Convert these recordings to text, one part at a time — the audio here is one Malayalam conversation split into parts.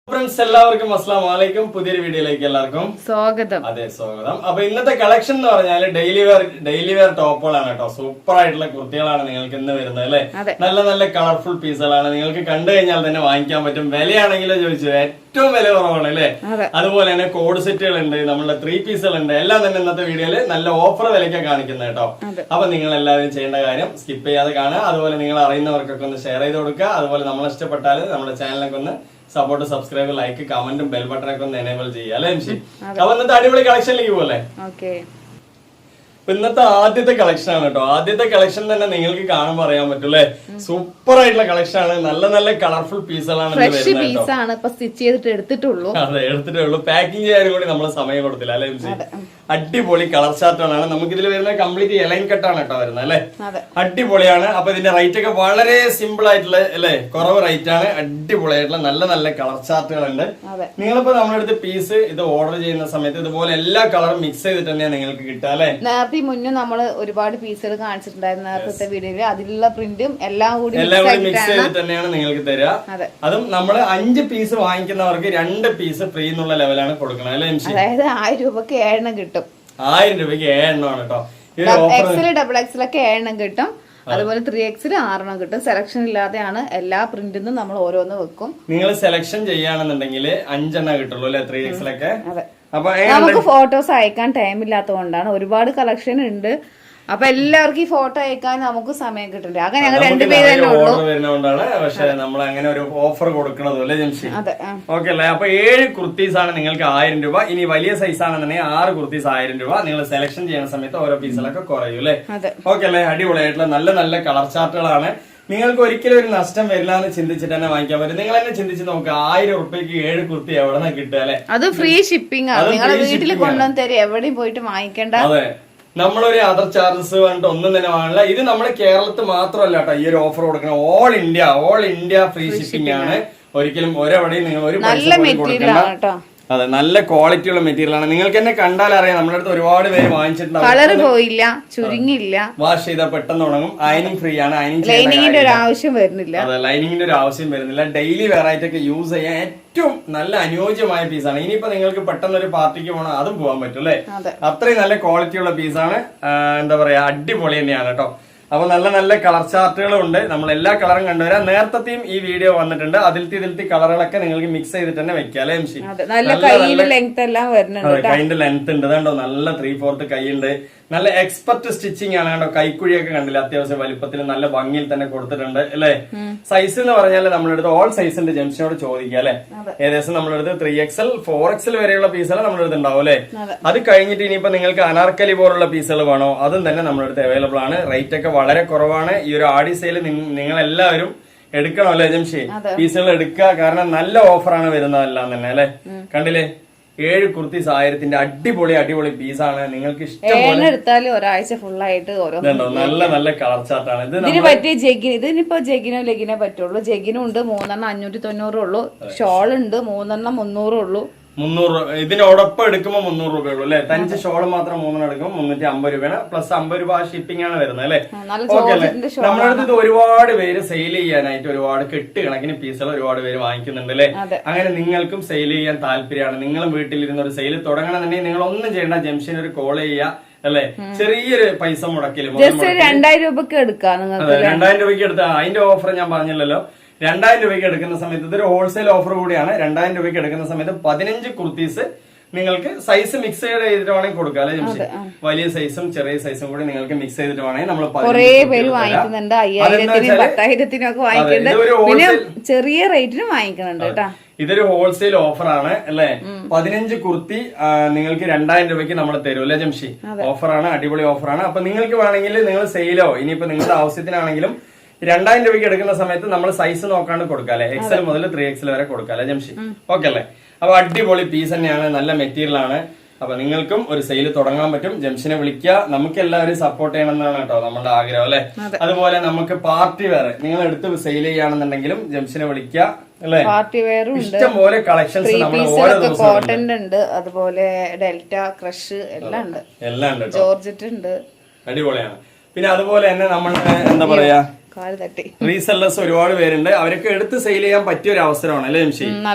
ഫ്രണ്ട്സ് എല്ലാവർക്കും അസ്സലാമു അലൈക്കും. പുതിയൊരു വീഡിയോയിലേക്ക് എല്ലാവർക്കും സ്വാഗതം. അതെ, സ്വാഗതം. അപ്പൊ ഇന്നത്തെ കളക്ഷൻ എന്ന് പറഞ്ഞാൽ ഡെയിലി വെയർ ടോപ്പുകളാണ് കേട്ടോ. സൂപ്പർ ആയിട്ടുള്ള കുർത്തികളാണ് നിങ്ങൾക്ക് ഇന്ന് വരുന്നത് അല്ലെ. നല്ല നല്ല കളർഫുൾ പീസുകളാണ്. നിങ്ങൾക്ക് കണ്ടു കഴിഞ്ഞാൽ തന്നെ വാങ്ങിക്കാൻ പറ്റും. വിലയാണെങ്കിലോ ചോദിച്ചു ഏറ്റവും വില കുറവാണ് അല്ലെ. അതുപോലെ തന്നെ കോഡ് സെറ്റുകൾ ഉണ്ട്, നമ്മളുടെ 3 പീസുകൾ ഉണ്ട്. എല്ലാം തന്നെ ഇന്നത്തെ വീഡിയോയിൽ നല്ല ഓഫർ വിലയ്ക്കാണ് കാണിക്കുന്നത് കേട്ടോ. അപ്പൊ നിങ്ങൾ എല്ലാവരും ചെയ്യേണ്ട കാര്യം സ്കിപ്പ് ചെയ്യാതെ കാണുക. അതുപോലെ നിങ്ങൾ അറിയുന്നവർക്കൊക്കെ ഒന്ന് ഷെയർ ചെയ്ത് കൊടുക്കുക. അതുപോലെ നമ്മൾ ഇഷ്ടപ്പെട്ടാൽ നമ്മുടെ ചാനലൊക്കെ ഒന്ന് സപ്പോർട്ട്, സബ്സ്ക്രൈബ്, ലൈക്ക്, കമന്റും ബെൽ ബട്ടണൊക്കെ ഒന്ന് എനേബിൾ ചെയ്യുക അല്ലെ. അപ്പൊ ഇന്നത്തെ അടിപൊളി കളക്ഷനിലേക്ക് പോലെ ഇന്നത്തെ ആദ്യത്തെ കളക്ഷൻ ആണ് കേട്ടോ. ആദ്യത്തെ കളക്ഷൻ തന്നെ നിങ്ങൾക്ക് കാണുമ്പോൾ അറിയാൻ പറ്റും അല്ലെ. സൂപ്പർ ആയിട്ടുള്ള കളക്ഷൻ ആണ്. നല്ല നല്ല കളർഫുൾ പീസുകളാണ്. സ്റ്റിച്ച് ചെയ്തിട്ട് എടുത്തിട്ടുള്ളൂ. അതെ, എടുത്തിട്ടേ ഉള്ളൂ. പാക്കിംഗ് ചെയ്യാനും കൂടി നമ്മൾ സമയം കൊടുത്തില്ല അല്ലെ. അടിപൊളി കളർ ചാർട്ടാണ് നമുക്ക് ഇതിൽ വരുന്ന. കംപ്ലീറ്റ് എലൈൻ കട്ടാണ് കേട്ടോ വരുന്നത് അല്ലെ. അടിപൊളിയാണ്. അപ്പൊ ഇതിന്റെ റേറ്റ് ഒക്കെ വളരെ സിമ്പിൾ ആയിട്ടുള്ള അല്ലെ, കുറവ് റേറ്റ് ആണ്. അടിപൊളിയായിട്ടുള്ള നല്ല നല്ല കളർ ചാർട്ടുകളുണ്ട്. നിങ്ങളിപ്പോ നമ്മുടെ അടുത്ത് പീസ് ഇത് ഓർഡർ ചെയ്യുന്ന സമയത്ത് ഇതുപോലെ എല്ലാ കളറും മിക്സ് ചെയ്തിട്ട് തന്നെയാണ് നിങ്ങൾക്ക് കിട്ടുക അല്ലെ. നേരത്തെ മുന്നേ നമ്മള് ഒരുപാട് പീസുകൾ കാണിച്ചിട്ടുണ്ടായിരുന്നു നേരത്തെ വീഡിയോയില്. അതിലുള്ള പ്രിന്റും എല്ലാം കൂടി മിക്സ് ചെയ്തിട്ട് തന്നെയാണ് നിങ്ങൾക്ക് തരിക. അതും നമ്മള് 5 പീസ് വാങ്ങിക്കുന്നവർക്ക് 2 പീസ് ഫ്രീ എന്നുള്ള ലെവലാണ് കൊടുക്കുന്നത് അല്ലെ. അതായത് 1000 രൂപക്ക് 7 കിട്ടും. 1000 രൂപയ്ക്ക് 7 ആണ് കേട്ടോ. എക്സൽ, ഡബിൾ എക്സൽ ഒക്കെ 7 കിട്ടും. അതുപോലെ 3X 6 കിട്ടും. സെലക്ഷൻ ഇല്ലാതെയാണ് എല്ലാ പ്രിന്റിനും നമ്മൾ ഓരോന്ന് വെക്കും. നിങ്ങൾ സെലക്ഷൻ ചെയ്യുകയാണെന്നുണ്ടെങ്കിൽ 5 കിട്ടുള്ളൂ അല്ലെ 3X ഒക്കെ. അപ്പൊ നമുക്ക് ഫോട്ടോസ് അയക്കാൻ ടൈം ഇല്ലാത്തതുകൊണ്ടാണ്. ഒരുപാട് കളക്ഷൻ ഉണ്ട്. അപ്പൊ എല്ലാവർക്കും ഈ ഫോട്ടോ അയക്കാൻ നമുക്ക് സമയം കിട്ടില്ല. അങ്ങനെ ഞങ്ങൾ 2 പേര് തന്നെ ഉള്ളൂ. വരുന്നതുകൊണ്ടാണ് പക്ഷെ നമ്മൾ അങ്ങനെ ഒരു ഓഫർ കൊടുക്കണത് അല്ലേ ജംഷി. ഓക്കെ അല്ലേ. അപ്പൊ 7 കുർത്തീസ് ആണ് നിങ്ങൾക്ക് 1000 രൂപ. ഇനി വലിയ സൈസ് ആണെന്നുണ്ടെങ്കിൽ 6 കുർത്തീസ് 1000 രൂപ. നിങ്ങൾ സെലക്ഷൻ ചെയ്യുന്ന സമയത്ത് ഓരോ പീസുകളൊക്കെ കുറയും അല്ലേ. ഓക്കെ അല്ലേ. അടിപൊളിയായിട്ടുള്ള നല്ല നല്ല കളർ ചാർട്ടുകളാണ്. നിങ്ങൾക്ക് ഒരിക്കലും ഒരു നഷ്ടം വരില്ല എന്ന് ചിന്തിച്ചിട്ട് തന്നെ വാങ്ങിക്കാൻ പറ്റും. നിങ്ങൾ തന്നെ ചിന്തിച്ച് നോക്കുക, 1000 രൂപയ്ക്ക് 7 കുർത്തി എവിടെ നിന്ന് കിട്ടുക അല്ലെ. അത് ഫ്രീ ഷിപ്പിംഗ് ആണ്. നിങ്ങളെ വീട്ടിൽ കൊണ്ടുവന്ന് തരും, എവിടെയും പോയിട്ട് വാങ്ങിക്കേണ്ട. അതെ, നമ്മളൊരു അതർ ചാർജസ് വേണ്ട ഒന്നും തന്നെ വാങ്ങില്ല. ഇത് നമ്മുടെ കേരളത്തിൽ മാത്രമല്ല കേട്ടോ ഈ ഒരു ഓഫർ കൊടുക്കണം. ഓൾ ഇന്ത്യ ഫ്രീ ഷിപ്പിംഗ് ആണ്. ഒരിക്കലും ഒരെവിടെയും നിങ്ങൾ ഒരു പൈസ കൊടുക്കണ്ട. അതെ, നല്ല ക്വാളിറ്റി ഉള്ള മെറ്റീരിയൽ ആണ്. നിങ്ങൾക്ക് തന്നെ കണ്ടാൽ അറിയാം. നമ്മുടെ അടുത്ത് ഒരുപാട് പേര് വാങ്ങിച്ചിട്ടുണ്ടാവും. കളർ പോയില്ല, ചുരുങ്ങില്ല, വാഷ് ചെയ്താൽ പെട്ടെന്ന് ഉണങ്ങും. അയനിങ് ഫ്രീ ആണ്. ലൈനിങ്ങിന്റെ ഒരു ആവശ്യം വരുന്നില്ല. അതെ, ലൈനിങ്ങിന്റെ ഒരു ആവശ്യം വരുന്നില്ല. ഡെയിലി വെറൈറ്റി ഒക്കെ യൂസ് ചെയ്യാൻ ഏറ്റവും നല്ല അനുയോജ്യമായ പീസാണ്. ഇനിയിപ്പോ നിങ്ങൾക്ക് പെട്ടെന്ന് ഒരു പാർട്ടിക്ക് പോകണം, അതും പോകാൻ പറ്റും അല്ലെ. അത്രയും നല്ല ക്വാളിറ്റി ഉള്ള പീസാണ്. എന്താ പറയാ, അടിപൊളി തന്നെയാണ് കേട്ടോ. അപ്പൊ നല്ല നല്ല കളർ ചാർട്ടുകളും ഉണ്ട്. നമ്മൾ എല്ലാ കളറും കണ്ടുവരാം. നേരത്തെയും ഈ വീഡിയോ വന്നിട്ടുണ്ട്. അതിലത്തെ കളറുകളൊക്കെ നിങ്ങൾക്ക് മിക്സ് ചെയ്തിട്ട് തന്നെ വെക്കാം അല്ലെ. കൈന്റെ ലെങ്ത് ഉണ്ട് കണ്ടോ. നല്ല 3/4 കൈയുണ്ട്. നല്ല എക്സ്പെർട്ട് സ്റ്റിച്ചിങ് ആണ് കേട്ടോ. കൈക്കുഴിയൊക്കെ കണ്ടില്ല, അത്യാവശ്യം വലിപ്പത്തിൽ നല്ല ഭംഗിയിൽ തന്നെ കൊടുത്തിട്ടുണ്ട് അല്ലെ. സൈസ് എന്ന് പറഞ്ഞാൽ നമ്മുടെ അടുത്ത് ഓൾ സൈസ് ഉണ്ട്. ജംഷനോട് ചോദിക്കുക അല്ലെ. ഏകദേശം നമ്മുടെ അടുത്ത് 3XL 4XL വരെയുള്ള പീസുകൾ നമ്മുടെ അടുത്ത് ഉണ്ടാവും അല്ലെ. അത് കഴിഞ്ഞിട്ട് ഇനിയിപ്പോ നിങ്ങൾക്ക് അനാർക്കലി പോലുള്ള പീസുകൾ വേണോ, അതും തന്നെ നമ്മുടെ അടുത്ത് അവൈലബിൾ ആണ്. റേറ്റ് ഒക്കെ വളരെ കുറവാണ്. ഈ ഒരു ആഡി സെയിൽ നിങ്ങൾ എല്ലാവരും എടുക്കണം അല്ലെ ജംഷി. പീസുകൾ എടുക്കുക, കാരണം നല്ല ഓഫറാണ് വരുന്നതെല്ലാം തന്നെ അല്ലെ. കണ്ടില്ലേ, 7 കുർത്തീസ് 1000ന്റെ അടിപൊളി പീസാണ്. നിങ്ങൾക്ക് ഇഷ്ടം എടുത്താലും ഒരാഴ്ച ഫുള്ളായിട്ട് നല്ല നല്ല കളർ ചാർട്ടാണ്. ഇതിന് പറ്റിയ ജെഗിൻ, ഇതിനിപ്പോ ജെഗിനോ ലെഗിനോ പറ്റുള്ളൂ. ജെഗിനും ഉണ്ട് 3 590 ഉള്ളൂ. ഷോൾ ഉണ്ട് 3 300 ഉള്ളൂ. 300 ഇതിനോടൊപ്പം എടുക്കുമ്പോൾ 300 രൂപയുള്ളൂ അല്ലെ. തനിച്ച് ഷോള് മാത്രം 3 എടുക്കുമ്പോൾ 350 രൂപയാണ്. പ്ലസ് 50 രൂപ ഷിപ്പിംഗ് ആണ് വരുന്നത് അല്ലെ. ഓക്കെ അല്ലെ. നമ്മുടെ അടുത്ത് ഇത് ഒരുപാട് പേര് സെയിൽ ചെയ്യാനായിട്ട് ഒരുപാട് കെട്ടുകണക്കിന് പീസുകൾ ഒരുപാട് പേര് വാങ്ങിക്കുന്നുണ്ട് അല്ലെ. അങ്ങനെ നിങ്ങൾക്കും സെയിൽ ചെയ്യാൻ താല്പര്യമാണ്. നിങ്ങളും വീട്ടിലിരുന്ന ഒരു സെയിൽ തുടങ്ങണമെന്നുണ്ടെങ്കിൽ നിങ്ങൾ ഒന്നും ചെയ്യേണ്ട, ജംഷന് ഒരു കോൾ ചെയ്യുക അല്ലെ. ചെറിയൊരു പൈസ മുടക്കിലും 2000 രൂപക്ക് എടുക്കാം. 2000 രൂപയ്ക്ക് എടുത്താൽ അതിന്റെ ഓഫർ ഞാൻ പറഞ്ഞില്ലല്ലോ. 2000 രൂപയ്ക്ക് എടുക്കുന്ന സമയത്ത് ഇതൊരു ഹോൾസെയിൽ ഓഫർ കൂടിയാണ്. 2000 രൂപയ്ക്ക് എടുക്കുന്ന സമയത്ത് 15 കുർത്തീസ് നിങ്ങൾക്ക് സൈസ് മിക്സ് ചെയ്തിട്ട് വേണമെങ്കിൽ കൊടുക്കാം അല്ലെ ജംഷി. വലിയ സൈസും ചെറിയ സൈസും കൂടി നിങ്ങൾക്ക് മിക്സ് ചെയ്തിട്ട് വേണമെങ്കിൽ നമ്മൾ ചെറിയ റേറ്റിന് വാങ്ങിക്കുന്നുണ്ട് കേട്ടോ. ഇതൊരു ഹോൾസെയിൽ ഓഫർ ആണ് അല്ലെ. 15 കുർത്തി നിങ്ങൾക്ക് 2000 രൂപയ്ക്ക് നമ്മൾ തരും അല്ലെ ജംഷി. ഓഫറാണ്, അടിപൊളി ഓഫറാണ്. അപ്പൊ നിങ്ങൾക്ക് വേണമെങ്കിൽ നിങ്ങൾ സെയിലോ ഇനിയിപ്പോ നിങ്ങളുടെ ആവശ്യത്തിനാണെങ്കിലും 2000 രൂപയ്ക്ക് എടുക്കുന്ന സമയത്ത് നമ്മൾ സൈസ് നോക്കാണ്ട് കൊടുക്കാം അല്ലെ. XL മുതൽ 3XL വരെ കൊടുക്കാം അല്ലെ ജംഷി. ഓക്കെ അല്ലെ. അപ്പൊ അടിപൊളി പീസ് തന്നെയാണ്, നല്ല മെറ്റീരിയൽ ആണ്. അപ്പൊ നിങ്ങൾക്കും ഒരു സെയിൽ തുടങ്ങാൻ പറ്റും. ജംഷനെ വിളിക്കുക. നമുക്ക് എല്ലാവരും സപ്പോർട്ട് ചെയ്യണം എന്നാണ് കേട്ടോ നമ്മുടെ ആഗ്രഹം അല്ലെ. അതുപോലെ നമുക്ക് പാർട്ടി വെയർ നിങ്ങൾ എടുത്ത് സെയിൽ ചെയ്യുകയാണെന്നുണ്ടെങ്കിലും ജംഷനെ വിളിക്കുക അല്ലെ. പാർട്ടി വെയറും ഇഷ്ടംപോലെ കളക്ഷൻസ് നമ്മൾ ഓരോ ദിവസവും കോട്ടൺ ഉണ്ട്, അതുപോലെ ഡെൽറ്റ, ക്രഷ് എല്ലാം ഉണ്ട്. ജോർജറ്റ് ഉണ്ട്. അടിപൊളിയാണ്. പിന്നെ അതുപോലെ തന്നെ നമ്മൾ എന്താ പറയാ, റീസെല്ലേഴ്സ് ഒരുപാട് പേരുണ്ട്. അവരൊക്കെ എടുത്ത് സെയിൽ ചെയ്യാൻ പറ്റിയ ഒരു അവസരമാണ് അല്ലേ ജംഷി?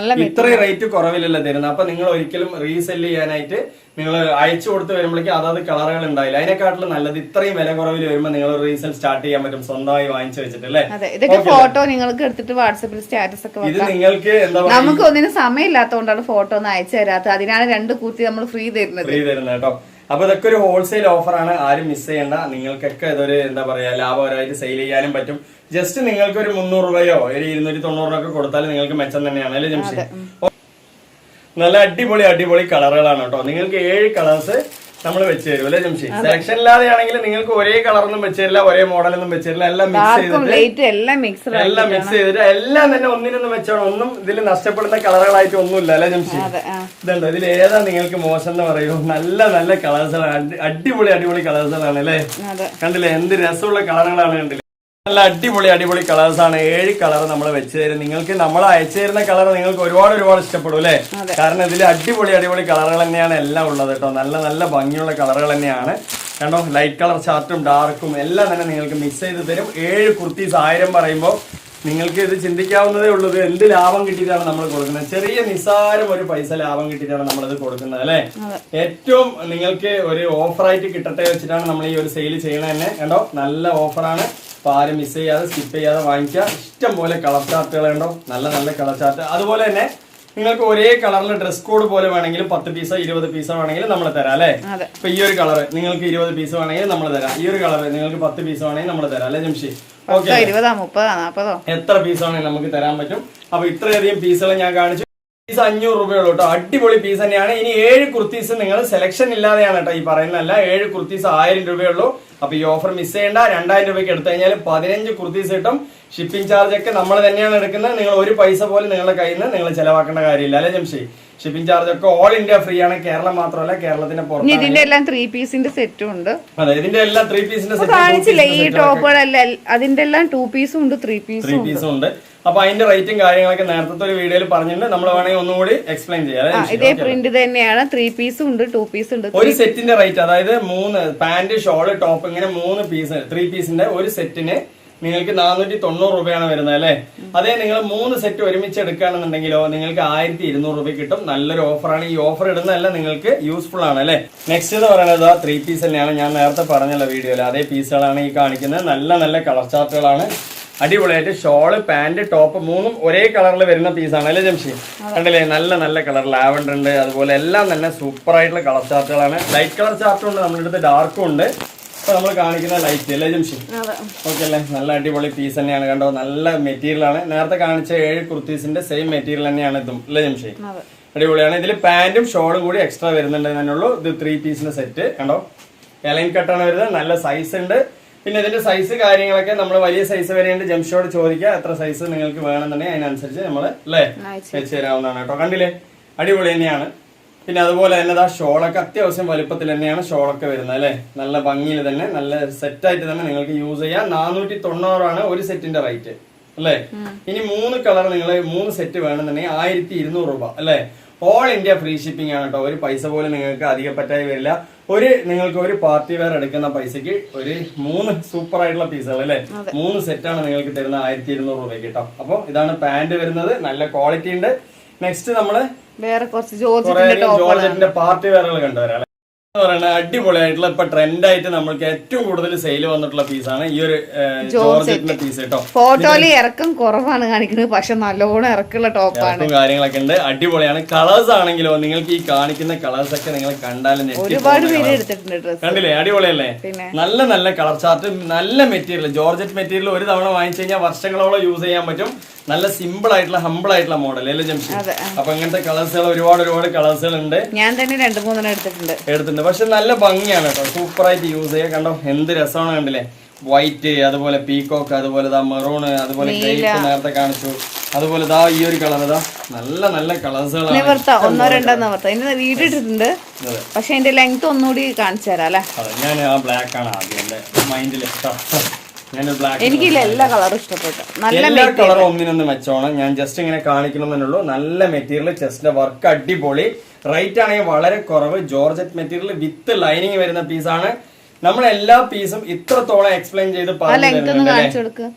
ഇത്രയും റേറ്റ് കുറവിലല്ലേ തരുന്നത്. അപ്പൊ നിങ്ങൾ ഒരിക്കലും റീസെല് ചെയ്യാനായിട്ട് നിങ്ങൾ അയച്ചു കൊടുത്ത് വരുമ്പോഴേക്കും അതാത് കളറുകൾ ഉണ്ടായില്ല. അതിനെക്കാട്ടിലും നല്ലത് ഇത്രയും വില കുറവിൽ വരുമ്പോൾ നിങ്ങൾ റീസെൽ സ്റ്റാർട്ട് ചെയ്യാൻ പറ്റും സ്വന്തമായി വാങ്ങിച്ചു വെച്ചിട്ടല്ലേ. ഫോട്ടോ നിങ്ങൾക്ക് എടുത്തിട്ട് വാട്സാപ്പിൽ സ്റ്റാറ്റസ് ഒക്കെ ഇത് നിങ്ങൾക്ക് എന്താ പറയുക, നമുക്ക് ഒന്നിനും സമയമില്ലാത്തതുകൊണ്ടാണ് ഫോട്ടോ ഒന്നും അയച്ചു തരാത്തത്. അതിനാണ് 2 കൂർത്തി നമ്മൾ ഫ്രീ തരുന്നത് കേട്ടോ. അപ്പൊ ഇതൊക്കെ ഒരു ഹോൾസെയിൽ ഓഫറാണ്, ആരും മിസ് ചെയ്യണ്ട. നിങ്ങൾക്കൊക്കെ ഇതൊരു എന്താ പറയാ ലാഭകരമായിട്ട് സെയിൽ ചെയ്യാനും പറ്റും. ജസ്റ്റ് നിങ്ങൾക്ക് ഒരു 300 രൂപയോ ഒരു 290 രൂപ കൊടുത്താൽ നിങ്ങൾക്ക് മെച്ചം തന്നെയാണ് അല്ലേ ജംഷി? നല്ല അടിപൊളി കളറുകളാണ് കേട്ടോ. നിങ്ങൾക്ക് 7 കളേഴ്സ് നമ്മൾ വെച്ച് തരും അല്ലേ ജംഷി? സെലക്ഷൻ ഇല്ലാതെ ആണെങ്കിൽ നിങ്ങൾക്ക് ഒരേ കളറൊന്നും വെച്ച് തരില്ല, ഒരേ മോഡലൊന്നും വെച്ച് തരില്ല. എല്ലാം മിക്സ് ചെയ്തിട്ട് എല്ലാം തന്നെ ഒന്നിനൊന്നും വെച്ചോണം. ഒന്നും ഇതിൽ നഷ്ടപ്പെടുന്ന കളറുകളായിട്ട് ഒന്നുമില്ല അല്ലെ ജംഷി? ഇതുണ്ടോ, ഇതിൽ ഏതാ നിങ്ങൾക്ക് മോശം എന്ന് പറയൂ? നല്ല കളേഴ്സുകളാണ്, അടിപൊളി കളേഴ്സുകളാണ് അല്ലേ? കണ്ടില്ലേ എന്ത് രസമുള്ള കളറുകളാണ് കണ്ടില്ലേ? നല്ല അടിപൊളി കളേഴ്സ് ആണ്. 7 കളർ നമ്മൾ വെച്ച് തരും. നിങ്ങൾക്ക് നമ്മൾ അയച്ചു തരുന്ന കളർ നിങ്ങൾക്ക് ഒരുപാട് ഇഷ്ടപ്പെടും അല്ലെ? കാരണം ഇതിൽ അടിപൊളി കളറുകൾ തന്നെയാണ് എല്ലാം ഉള്ളത് കേട്ടോ. നല്ല ഭംഗിയുള്ള കളറുകൾ തന്നെയാണ് കണ്ടോ. ലൈറ്റ് കളർ ചാർട്ടും ഡാർക്കും എല്ലാം തന്നെ നിങ്ങൾക്ക് മിക്സ് ചെയ്ത് തരും. 7 കുർത്തീസ് 1000 പറയുമ്പോൾ നിങ്ങൾക്ക് ഇത് ചിന്തിക്കാവുന്നതേ ഉള്ളൂ. എന്ത് ലാഭം കിട്ടിയിട്ടാണ് നമ്മൾ കൊടുക്കുന്നത്? ചെറിയ നിസ്സാരം ഒരു പൈസ ലാഭം കിട്ടിയിട്ടാണ് നമ്മളിത് കൊടുക്കുന്നത് അല്ലെ? ഏറ്റവും നിങ്ങൾക്ക് ഒരു ഓഫറായിട്ട് കിട്ടട്ടെ വെച്ചിട്ടാണ് നമ്മൾ ഈ ഒരു സെയിൽ ചെയ്യണത് തന്നെ കണ്ടോ. നല്ല ഓഫറാണ്. അപ്പൊ ആരും മിസ് ചെയ്യാതെ സ്കിപ്പ് ചെയ്യാതെ വാങ്ങിക്കുക. ഇഷ്ടം പോലെ കളർ ചാർട്ടുകൾ ഉണ്ടോ, നല്ല കളർ ചാർട്ട്. അതുപോലെ തന്നെ നിങ്ങൾക്ക് ഒരേ കളറിൽ ഡ്രസ് കോഡ് പോലെ വേണമെങ്കിലും 10 പീസോ 20 പീസോ വേണമെങ്കിലും നമ്മൾ തരാം അല്ലെ? ഇപ്പൊ ഈ ഒരു കളർ നിങ്ങൾക്ക് 20 പീസ് വേണമെങ്കിൽ നമ്മൾ തരാം. ഈ ഒരു കളർ നിങ്ങൾക്ക് 10 പീസ് വേണമെങ്കിൽ നമ്മൾ തരാം അല്ലെ ജംഷി? ഓക്കെ, 20, 30, 40 എത്ര പീസ് ആണെങ്കിൽ നമുക്ക് തരാൻ പറ്റും. അപ്പൊ ഇത്രയധികം പീസുകൾ ഞാൻ കാണിച്ചു. പീസ് 500 രൂപയുള്ളൂ കേട്ടോ. അടിപൊളി പീസ് തന്നെയാണ്. ഇനി 7 കുർത്തീസ് നിങ്ങൾ സെലക്ഷൻ ഇല്ലാതെയാണ് കേട്ടോ ഈ പറയുന്നതല്ല. 7 കുർത്തീസ് 1000 രൂപയുള്ളൂ. അപ്പൊ ഈ ഓഫർ മിസ് ചെയ്യേണ്ട. 2000 രൂപയ്ക്ക് എടുത്തു കഴിഞ്ഞാൽ 15 കുർത്തീസ് കിട്ടും. ഷിപ്പിംഗ് ചാർജ് ഒക്കെ നമ്മൾ തന്നെയാണ് എടുക്കുന്നത്. നിങ്ങൾ ഒരു പൈസ പോലും നിങ്ങളുടെ കയ്യിൽ നിന്ന് നിങ്ങൾ ചെലവാക്കേണ്ട കാര്യമില്ല അല്ലെ ജംഷി? ഷിപ്പിംഗ് ചാർജ് ഒക്കെ ഓൾ ഇന്ത്യ ഫ്രീ ആണ്. കേരളം മാത്രമല്ല, കേരളത്തിന്റെ പുറത്ത്. ഇതിന്റെ എല്ലാം 3 പീസിന്റെ സെറ്റും ഉണ്ട്. അതെ, ഇതിന്റെ എല്ലാം 3 പീസിന്റെ കാണിച്ചില്ലേ ഈ ടോപ്പുകളെല്ലാം? അതിന്റെ എല്ലാം 2 പീസും ഉണ്ട്, 3 പീസും ഉണ്ട്. അപ്പൊ അതിന്റെ റേറ്റും കാര്യങ്ങളൊക്കെ നേരത്തെ ഒരു വീഡിയോയിൽ പറഞ്ഞിട്ടുണ്ട്. നമ്മൾ വേണമെങ്കിൽ ഒന്നുകൂടി എക്സ്പ്ലെയിൻ ചെയ്യാം. ഇതേ പ്രിന്റ് തന്നെയാണ്. 3 പീസും ഉണ്ട്, 2 പീസ് ഉണ്ട്. ഒരു സെറ്റിന്റെ റേറ്റ് അതായത് 3 പാന്റ് ഷോള് ടോപ്പ് ഇങ്ങനെ 3 പീസ് 3 പീസിന്റെ ഒരു സെറ്റിന് നിങ്ങൾക്ക് 490 രൂപയാണ് വരുന്നത് അല്ലെ? അതേ നിങ്ങൾ 3 സെറ്റ് ഒരുമിച്ച് എടുക്കുകയാണെന്നുണ്ടെങ്കിലോ നിങ്ങൾക്ക് 1200 രൂപ കിട്ടും. നല്ലൊരു ഓഫറാണ്. ഈ ഓഫർ ഇടുന്നതല്ല നിങ്ങൾക്ക് യൂസ്ഫുൾ ആണ് അല്ലെ? നെക്സ്റ്റ് എന്ന് പറയുന്നത് 3 പീസ് തന്നെയാണ്. ഞാൻ നേരത്തെ പറഞ്ഞല്ലോ വീഡിയോയിൽ, അതേ പീസുകളാണ് ഈ കാണിക്കുന്നത്. നല്ല കളർ ചാർട്ടുകളാണ്. അടിപൊളിയായിട്ട് ഷോള് പാന്റ് ടോപ്പ് 3 ഒരേ കളറിൽ വരുന്ന പീസാണ് അല്ലെ ജംഷി? കണ്ടില്ലേ നല്ല കളർ ലാവൻഡർ ഉണ്ട്. അതുപോലെ എല്ലാം തന്നെ സൂപ്പർ ആയിട്ടുള്ള കളർ ചാർട്ടുകളാണ്. ലൈറ്റ് കളർ ചാർട്ടും ഉണ്ട്, നമ്മുടെ അടുത്ത് ഡാർക്കും ഉണ്ട്. ഇപ്പൊ നമ്മൾ കാണിക്കുന്ന ലൈറ്റ് അല്ലേ ജംഷി? ഓക്കെ അല്ലേ? നല്ല അടിപൊളി പീസ് തന്നെയാണ് കണ്ടോ. നല്ല മെറ്റീരിയൽ ആണ്. നേരത്തെ കാണിച്ച 7 കുർത്തീസിന്റെ സെയിം മെറ്റീരിയൽ തന്നെയാണ് ഇതും അല്ലേ ജംഷി? അടിപൊളിയാണ്. ഇതിൽ പാന്റും ഷോളും കൂടി എക്സ്ട്രാ വരുന്നുണ്ട് തന്നെയുള്ളൂ. ഇത് 3 പീസിന്റെ സെറ്റ് കണ്ടോ. എലൈൻ കട്ടാണ് വരുന്നത്. നല്ല സൈസ് ഉണ്ട്. പിന്നെ ഇതിന്റെ സൈസ് കാര്യങ്ങളൊക്കെ നമ്മൾ വലിയ സൈസ് വരെയുണ്ട്. ജംഷിയോട് ചോദിക്കുക എത്ര സൈസ് നിങ്ങൾക്ക് വേണമെന്നുണ്ടെങ്കിൽ അതിനനുസരിച്ച് നമ്മൾ അല്ലേ വെച്ച് തരാവുന്നതാണ് കേട്ടോ. കണ്ടില്ലേ അടിപൊളി തന്നെയാണ്. പിന്നെ അതുപോലെ തന്നെ ഷോളൊക്കെ അത്യാവശ്യം വലുപ്പത്തിൽ തന്നെയാണ് ഷോളൊക്കെ വരുന്നത് അല്ലെ? നല്ല ഭംഗിയിൽ തന്നെ നല്ല സെറ്റായിട്ട് തന്നെ നിങ്ങൾക്ക് യൂസ് ചെയ്യാം. 490 ആണ് ഒരു സെറ്റിന്റെ റേറ്റ് അല്ലെ? ഇനി 3 കളർ നിങ്ങൾ 3 സെറ്റ് വേണമെന്നുണ്ടെങ്കിൽ 1200 രൂപ അല്ലെ? ഓൾ ഇന്ത്യ ഫ്രീ ഷിപ്പിംഗ് ആണ് കേട്ടോ. ഒരു പൈസ പോലും നിങ്ങൾക്ക് അധികപ്പറ്റായി വരില്ല. നിങ്ങൾക്ക് ഒരു പാർട്ടി വെയർ എടുക്കുന്ന പൈസക്ക് ഒരു 3 സൂപ്പർ ആയിട്ടുള്ള പീസുകൾ അല്ലെ? 3 സെറ്റാണ് നിങ്ങൾക്ക് തരുന്ന 1200 രൂപയ്ക്ക് കേട്ടോ. അപ്പൊ ഇതാണ് പാന്റ് വരുന്നത്. നല്ല ക്വാളിറ്റി ഉണ്ട്. നെക്സ്റ്റ് നമ്മള് വേറെ കുറച്ച് ജോർജറ്റിന്റെ പാർട്ടി വെയറുകൾ കണ്ടുവരാം. അടിപൊളിയായിട്ടുള്ള ഇപ്പൊ ട്രെൻഡായിട്ട് നമ്മൾക്ക് ഏറ്റവും കൂടുതൽ സെയിൽ വന്നിട്ടുള്ള പീസാണ് ഈ ഒരു ജോർജറ്റിന്റെ പീസ് കേട്ടോ. ഫോട്ടോയില് ഇറക്കം കുറവാണ് കാണിക്കുന്നത്, പക്ഷെ നല്ലോണം ഇറക്കുള്ള ടോപ്പാണ്. കാര്യങ്ങളൊക്കെ ഉണ്ട്. അടിപൊളിയാണ്. കളേഴ്സ് ആണെങ്കിലോ നിങ്ങൾക്ക് ഈ കാണിക്കുന്ന കളേഴ്സ് ഒക്കെ നിങ്ങൾ കണ്ടാലും ഒരുപാട് പേര് എടുത്തിട്ടുണ്ട്. കണ്ടില്ലേ അടിപൊളിയല്ലേ? നല്ല കളർ ചാർട്ട്, നല്ല മെറ്റീരിയൽ. ജോർജറ്റ് മെറ്റീരിയൽ ഒരു തവണ വാങ്ങിച്ചു കഴിഞ്ഞാൽ വർഷങ്ങളോളം യൂസ് ചെയ്യാൻ പറ്റും. നല്ല സിമ്പിൾ ആയിട്ടുള്ള ഹംബിൾ ആയിട്ടുള്ള മോഡൽ അല്ലേ ജംഷി? അപ്പൊ ഇങ്ങനത്തെ കളേഴ്സുകൾ ഒരുപാട് കളേഴ്സുകൾ ഉണ്ട്. ഞാൻ തന്നെ 2-3 എടുത്തിട്ടുണ്ട്. പക്ഷെ നല്ല ഭംഗിയാണ് കേട്ടോ. സൂപ്പർ ആയിട്ട് യൂസ് ചെയ്യാൻ കണ്ടോ. എന്ത് രസമാണ് കണ്ടില്ലേ? വൈറ്റ്, അതുപോലെ പീകോക്ക്, അതുപോലെ മെറൂണ്, അതുപോലെ നേരത്തെ കാണിച്ചു. അതുപോലെ ഈ ഒരു കളർ നല്ല കളേഴ്സുകളാണ്. 1-2 വീഡിയോ ഇട്ടിട്ടുണ്ട്. പക്ഷെ അതിന്റെ ലെങ്ത് ഒന്നുകൂടി കാണിച്ചു തരാം അല്ലെ? ഞാൻ ആ ബ്ലാക്ക് ആണ് ആദ്യം എന്റെ മൈൻഡിൽ ഇഷ്ടം. എനിക്ക് എല്ലാ കളറും ഇഷ്ടപ്പെട്ടു. എല്ലാ കളറും ഒന്നിനൊന്ന് മെച്ചമാണ്. ഞാൻ ജസ്റ്റ് ഇങ്ങനെ കാണിക്കണമെന്നുള്ളൂ. നല്ല മെറ്റീരിയൽ, ചെസ്റ്റിന്റെ വർക്ക് അടിപൊളി. റേറ്റ് ആണെങ്കിൽ വളരെ കുറവ്. ജോർജറ്റ് മെറ്റീരിയൽ വിത്ത് ലൈനിങ് വരുന്ന പീസാണ്. നമ്മൾ എല്ലാ പീസും ഇത്രത്തോളം എക്സ്പ്ലെയിൻ ചെയ്ത് പറഞ്ഞു.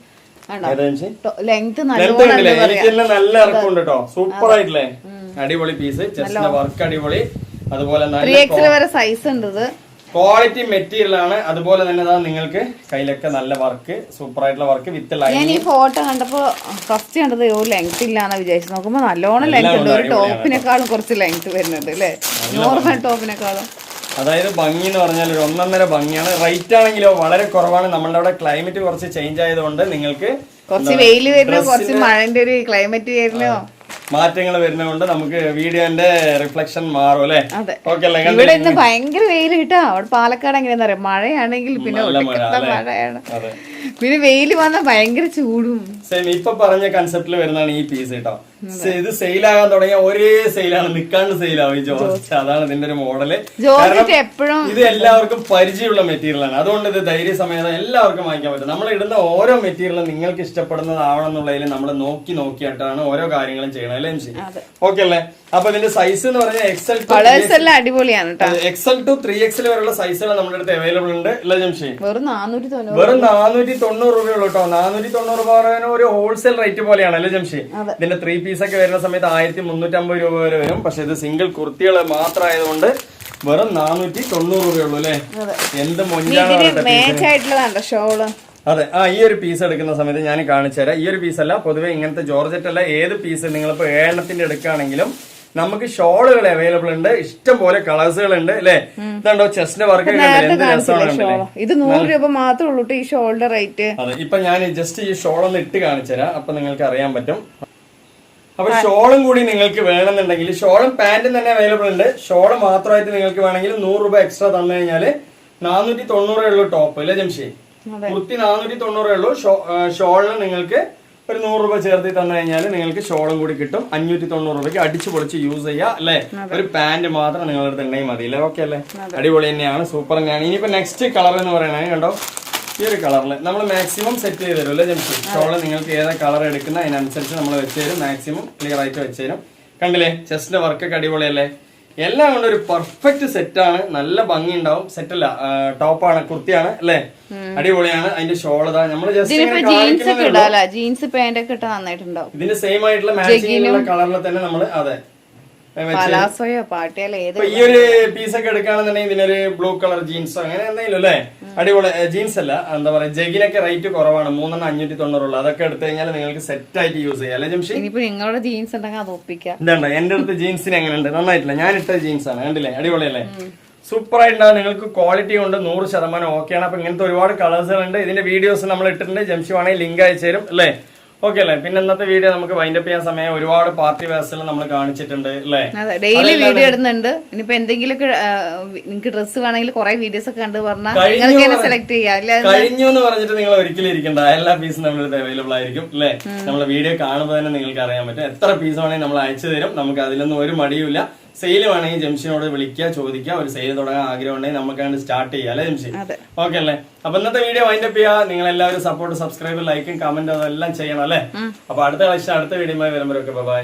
ലെങ്ത് എനിക്ക് നല്ല ഇറക്കമുണ്ട് കേട്ടോ. സൂപ്പർ ആയിട്ടില്ലേ, അടിപൊളി പീസ്. ചെസ്റ്റിന്റെ വർക്ക് അടിപൊളി. അതുപോലെ വരെ സൈസ് ഉണ്ട്. ക്വാളിറ്റി മെറ്റീരിയൽ ആണ്. അതുപോലെ തന്നെ നിങ്ങൾക്ക് കയ്യിലൊക്കെ നല്ല വർക്ക്, സൂപ്പർ ആയിട്ടുള്ള വർക്ക് വിത്ത് ലൈൻ. ഞാൻ ഈ ഫോട്ടോ കണ്ടപ്പോ ഫസ്റ്റ് കണ്ടത് ഒരു ലെങ്ത് ഇല്ലാന്ന് വിചാരിച്ചു. നോക്കുമ്പോ നല്ലോണം ലെങ്ത് ഉണ്ട്. ഒരു ടോപ്പിനെക്കാളും കുറച്ച് ലെങ്ത് വരുന്നുണ്ട് അല്ലെ, നോർമൽ ടോപ്പിനെക്കാളും. അതായത് ഭംഗി എന്ന് പറഞ്ഞാൽ ഒരു 1.5 ഭംഗിയാണ്. റേറ്റ് ആണെങ്കിലോ വളരെ കുറവാണ്. നമ്മളുടെ അവിടെ ക്ലൈമറ്റ് കുറച്ച് ചേഞ്ച് ആയതുകൊണ്ട് നിങ്ങൾക്ക് കുറച്ച് വെയിൽ വരുന്നോ, കുറച്ച് മഴന്റെ ഒരു ക്ലൈമറ്റ് വരുന്നോ, മാറ്റങ്ങൾ വരുന്നതുകൊണ്ട് നമുക്ക് വീഡിയോന്റെ റിഫ്ലക്ഷൻ മാറും അല്ലെ. ഇവിടെ ഇന്ന് ഭയങ്കര വെയിൽ കിട്ടാ. അവിടെ പാലക്കാട് എങ്ങനെയാ പറയാ, മഴയാണെങ്കിൽ പിന്നെ മഴയാണ്, പിന്നെ വെയില് വന്നാൽ ഭയങ്കര ചൂടും. ഇപ്പൊ പറഞ്ഞ കൺസെപ്റ്റിൽ വരുന്നതാണ് ഈ പീസ് കേട്ടോ. ഇത് സെയിലാകാൻ തുടങ്ങിയ ഒരേ സെയിലാണ്, നിക്കാണ്ട് സെയിലാവും ഈ ജോർജറ്റ്. അതാണ് ഇതിന്റെ ഒരു മോഡല്. എപ്പോഴും ഇത് എല്ലാവർക്കും പരിചയമുള്ള മെറ്റീരിയൽ ആണ്. അതുകൊണ്ട് ഇത് ധൈര്യസമേതം എല്ലാവർക്കും വാങ്ങിക്കാൻ പറ്റും. നമ്മൾ ഇടുന്ന ഓരോ മെറ്റീരിയലും നിങ്ങൾക്ക് ഇഷ്ടപ്പെടുന്നതാവണം എന്നുള്ളതിൽ നമ്മൾ നോക്കിയിട്ടാണ് ഓരോ കാര്യങ്ങളും ചെയ്യണം അല്ലേ. ഓക്കെ അല്ലേ. അപ്പൊ ഇതിന്റെ സൈസ് എന്ന് പറഞ്ഞാൽ അടിപൊളിയാണ്. XL to 3XL വരെയുള്ള സൈസുകൾ നമ്മുടെ അടുത്ത് അവൈലബിൾ ഉണ്ട് അല്ലേ ജംഷി. വെറും 490 രൂപയുള്ളൂ കേട്ടോ. 490 ഒരു ഹോൾസെയിൽ റേറ്റ് പോലെയാണ് അല്ലേ ജംഷി. ഇതിന്റെ 3 പീസ് ഒക്കെ വരുന്ന സമയത്ത് 1350 രൂപ വരെ വരും. പക്ഷെ ഇത് സിംഗിൾ കുർത്തികൾ മാത്രമായതുകൊണ്ട് വെറും 490 രൂപയുള്ളൂ അല്ലേ. എന്ത് മൊഞ്ചാണ് ഷോള്. അതെ. ഈ ഒരു പീസ് എടുക്കുന്ന സമയത്ത് ഞാൻ കാണിച്ചു തരാം. ഈ ഒരു പീസ് അല്ല, പൊതുവെ ഇങ്ങനത്തെ ജോർജറ്റ് അല്ല, ഏത് പീസ് നിങ്ങളിപ്പോ ഏഴെണ്ണത്തിന്റെ എടുക്കുകയാണെങ്കിലും നമുക്ക് ഷോളുകൾ അവൈലബിൾ ഉണ്ട്. ഇഷ്ടം പോലെ കളേഴ്സുകൾ ഉണ്ട് അല്ലെ. ഇതുണ്ടോ ചെസ്റ്റിന്റെ വർക്ക്, ഇത് 100 രൂപ മാത്രമേ ഉള്ളൂ ഈ ഷോളിന്റെ റേറ്റ്. അതെ. ഇപ്പൊ ഞാൻ ജസ്റ്റ് ഈ ഷോൾ ഒന്ന് ഇട്ട് കാണിച്ചു തരാം, അപ്പൊ നിങ്ങൾക്ക് അറിയാൻ പറ്റും. അപ്പൊ ഷോളും കൂടി നിങ്ങൾക്ക് വേണമെന്നുണ്ടെങ്കിൽ ഷോളും പാന്റും തന്നെ അവൈലബിൾ ഉണ്ട്. ഷോള് മാത്രമായിട്ട് നിങ്ങൾക്ക് വേണമെങ്കിൽ 100 രൂപ എക്സ്ട്രാ തന്നു കഴിഞ്ഞാല് 490 ഉള്ളൂ ടോപ്പ് അല്ലെ ജംഷി. കുർത്തി 490 ഉള്ളൂ. ഷോളിന് നിങ്ങൾക്ക് ഒരു 100 രൂപ ചേർത്തി തന്നു കഴിഞ്ഞാൽ നിങ്ങൾക്ക് ഷോളും കൂടി കിട്ടും. 590 രൂപയ്ക്ക് അടിച്ചു പൊളിച്ച് യൂസ് ചെയ്യാം അല്ലെ. ഒരു പാന്റ് മാത്രം നിങ്ങളുടെ അടുത്ത് ഉണ്ടെങ്കിൽ മതി അല്ലേ. ഓക്കെ അല്ലേ. അടിപൊളി തന്നെയാണ്, സൂപ്പർ തന്നെയാണ്. ഇനിയിപ്പോ നെക്സ്റ്റ് കളർ എന്ന് പറയുന്നത് കണ്ടോ, ഈ ഒരു കളറിൽ നമ്മൾ മാക്സിമം സെറ്റ് ചെയ്ത് തരും അല്ലേ ജംഷി. ഷോള് നിങ്ങൾക്ക് ഏതാ കളർ എടുക്കുന്ന അതിനനുസരിച്ച് നമ്മൾ വെച്ച് തരും, മാക്സിമം ക്ലിയർ ആയിട്ട് വെച്ച് തരും. കണ്ടില്ലേ, ചെസ്റ്റിന്റെ വർക്കൊക്കെ അടിപൊളിയല്ലേ. എല്ലാം കൊണ്ട് ഒരു പെർഫെക്റ്റ് സെറ്റാണ്. നല്ല ഭംഗി ഉണ്ടാവും. സെറ്റല്ല, ടോപ്പാണ്, കുർത്തിയാണ് അല്ലേ. അടിപൊളിയാണ്. അതിന്റെ ഷോൾ ഇതാ നമ്മൾ ജീൻസ് പാന്റ് ഒക്കെ ഇട്ടാ നന്നായിട്ടുണ്ടാവും. ഇതിന്റെ സെയിം ആയിട്ടുള്ള മാച്ചിങ് കളറിൽ തന്നെ നമ്മൾ അതെ ഈ ഒരു പീസൊക്കെ എടുക്കുകയാണെന്നുണ്ടെങ്കിൽ ഇതിനൊരു ബ്ലൂ കളർ ജീൻസോ അങ്ങനെ എന്തെങ്കിലും അല്ലേ. അടിപൊളി ജീൻസ് അല്ല, എന്താ പറയാ, ജഗിനൊക്കെ റേറ്റ് കുറവാണ്. 3 590 ഉള്ളു. അതൊക്കെ എടുത്തു കഴിഞ്ഞാൽ നിങ്ങൾക്ക് സെറ്റ് ആയിട്ട് യൂസ് ചെയ്യാം അല്ലെ ജംഷി. നിങ്ങളുടെ ജീൻസ് ഉണ്ടെങ്കിൽ അത് ഒപ്പിക്കാം. ഇതുണ്ടോ എന്റെ അടുത്ത് ജീൻസിന് എങ്ങനെയുണ്ട്, നന്നായിട്ടില്ല. ഞാൻ ഇട്ട ജീൻസ് ആണ്, കണ്ടില്ലേ, അടിപൊളിയല്ലേ. സൂപ്പർ ആയിട്ടുണ്ടാവും. നിങ്ങൾക്ക് ക്വാളിറ്റി കൊണ്ട് 100% ഓക്കെയാണ്. അപ്പൊ ഇങ്ങനത്തെ ഒരുപാട് കളേഴ്സുകൾ ഉണ്ട്. ഇതിന്റെ വീഡിയോസ് നമ്മൾ ഇട്ടിട്ടുണ്ട്. ജംഷി വേണമെങ്കിൽ ലിങ്ക് അയച്ചു തരും അല്ലേ. ഓക്കെ അല്ലേ. പിന്നെ ഇന്നത്തെ വീഡിയോ നമുക്ക് വൈൻഡപ്പ് ചെയ്യാൻ സമയം ഒരുപാട് പാർട്ടി വേഴ്സുകൾ നമ്മൾ കാണിച്ചിട്ടുണ്ട് അല്ലേ. ഡെയിലി വീഡിയോ ഇടുന്നുണ്ട്. ഇനിയിപ്പോ എന്തെങ്കിലും നിങ്ങൾക്ക് ഡ്രസ്സ് വേണമെങ്കിൽ കുറെ വീഡിയോസ് ഒക്കെ കണ്ടു പറഞ്ഞാൽ സെലക്ട് ചെയ്യാം. കഴിഞ്ഞു എന്ന് പറഞ്ഞിട്ട് നിങ്ങൾ ഒരിക്കലും ഇരിക്കണ്ട. എല്ലാ പീസും നമ്മുടെ അവൈലബിൾ ആയിരിക്കും അല്ലേ. നമ്മളെ വീഡിയോ കാണുമ്പോൾ തന്നെ നിങ്ങൾക്ക് അറിയാൻ പറ്റും. എത്ര പീസ് വേണമെങ്കിൽ നമ്മൾ അയച്ചു തരും. നമുക്ക് അതിലൊന്നും ഒരു മടിയുമില്ല. സെയിൽ വേണമെങ്കിൽ ജംഷിനോട് വിളിക്കുക, ചോദിക്കുക. ഒരു സെയിൽ തുടങ്ങാൻ ആഗ്രഹം ഉണ്ടെങ്കിൽ നമുക്ക് സ്റ്റാർട്ട് ചെയ്യാം അല്ലെ ജംഷി. ഓക്കെ അല്ലേ. അപ്പൊ ഇന്നത്തെ വീഡിയോ വൈൻഡപ്പ് ചെയ്യാം. നിങ്ങൾ എല്ലാവരും സപ്പോർട്ട്, സബ്സ്ക്രൈബ്, ലൈക്കും കമന്റ് അതെല്ലാം ചെയ്യണം അല്ലെ. അപ്പൊ അടുത്ത വീഡിയോ വരുമ്പോഴൊക്കെ ബൈ.